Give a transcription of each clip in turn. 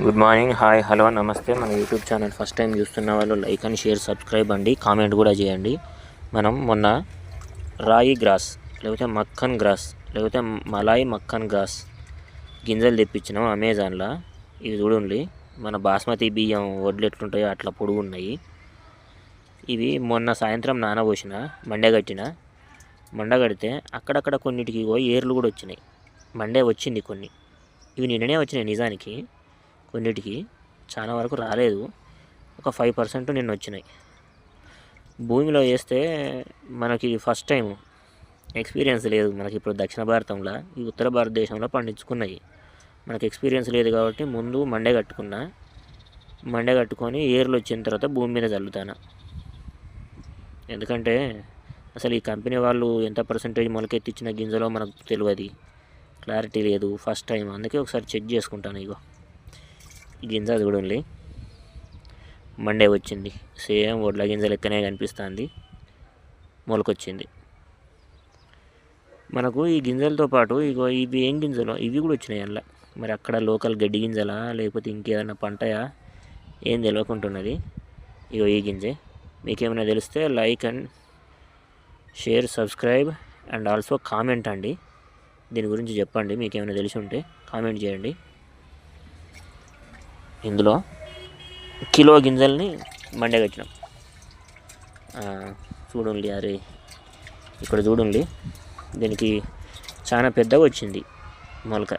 Good morning, hi, hello, నమస్తే. మన YouTube channel first time చూస్తున్న వాళ్ళు లైక్ అండ్ షేర్, సబ్స్క్రైబ్ అండి, కామెంట్ కూడా చేయండి. మనం మొన్న రాయి గ్రాస్ లేకపోతే మక్కన్ గ్రాస్ లేకపోతే మలాయి మక్కన్ గ్రాస్ గింజలు తెప్పించినాం అమెజాన్లో. ఇవి చూడండి, మన బాస్మతి బియ్యం వడ్లు ఎట్లుంటాయో అట్లా పొడుగు ఉన్నాయి. ఇవి మొన్న సాయంత్రం నానబోసిన మండగడితే అక్కడక్కడ కొన్నిటికి ఏర్లు కూడా వచ్చినాయి. మండే వచ్చింది కొన్ని. ఇవి నిన్ననే వచ్చినాయి నిజానికి. కొన్నిటికి చాలా వరకు రాలేదు. ఒక 5% నిన్న వచ్చినాయి. భూమిలో వేస్తే మనకి ఫస్ట్ టైం ఎక్స్పీరియన్స్ లేదు. మనకి ఇప్పుడు దక్షిణ భారతంలో ఈ ఉత్తర భారతదేశంలో పండించుకున్నాయి. మనకి ఎక్స్పీరియన్స్ లేదు కాబట్టి ముందు మండే కట్టుకొని ఏర్లు వచ్చిన తర్వాత భూమి మీద చల్లుతాను. ఎందుకంటే అసలు ఈ కంపెనీ వాళ్ళు ఎంత పర్సెంటేజ్ మొలకెత్తిచ్చిన గింజలో మనకు తెలియదు, క్లారిటీ లేదు, ఫస్ట్ టైం. అందుకే ఒకసారి చెక్ చేసుకుంటాను. ఇగో ఈ గింజ చూడండి, మండే వచ్చింది. సేమ్ వడ్ల గింజ లెక్కనే కనిపిస్తుంది, మొలకొచ్చింది. మనకు ఈ గింజలతో పాటు ఇగో ఇవి ఏం గింజలు, ఇవి కూడా వచ్చినాయి అందులో. మరి అక్కడ లోకల్ గడ్డి గింజలా లేకపోతే ఇంకేదైనా పంటయా ఏం తెలియకుంటున్నది. ఇగో ఈ గింజే. మీకేమైనా తెలిస్తే like and share, subscribe and also comment అండి. దీని గురించి చెప్పండి, మీకేమైనా తెలిసి ఉంటే కామెంట్ చేయండి. ఇందులో కిలో గింజల్ని మండగట్టినాం. చూడండి, అరే ఇక్కడ చూడండి, దీనికి చాలా పెద్దగా వచ్చింది మొలక.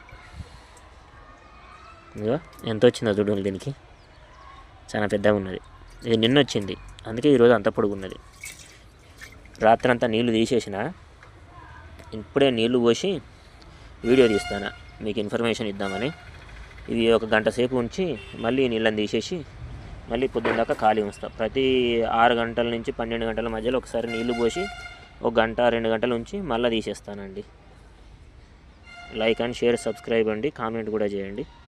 ఇగో ఎంత వచ్చిందో చూడండి, దీనికి చాలా పెద్దగా ఉన్నది. ఇది నిన్న వచ్చింది, అందుకే ఈరోజు అంత పొడుగున్నది. రాత్రంతా నీళ్లు తీసేసిన, ఇప్పుడే నీళ్లు పోసి వీడియో తీస్తాను మీకు ఇన్ఫర్మేషన్ ఇద్దామని. ఇవి ఒక గంట సేపు ఉంచి మళ్ళీ నీళ్ళని తీసేసి మళ్ళీ పొద్దున్న దాకా ఖాళీ ఉంచుతాం. ప్రతి 6 గంటల నుంచి 12 గంటల మధ్యలో ఒకసారి నీళ్లు పోసి 1 గంట 2 గంటలు ఉంచి మళ్ళీ తీసేస్తానండి. లైక్ అండ్ షేర్, సబ్స్క్రైబ్ అండి, కామెంట్ కూడా చేయండి.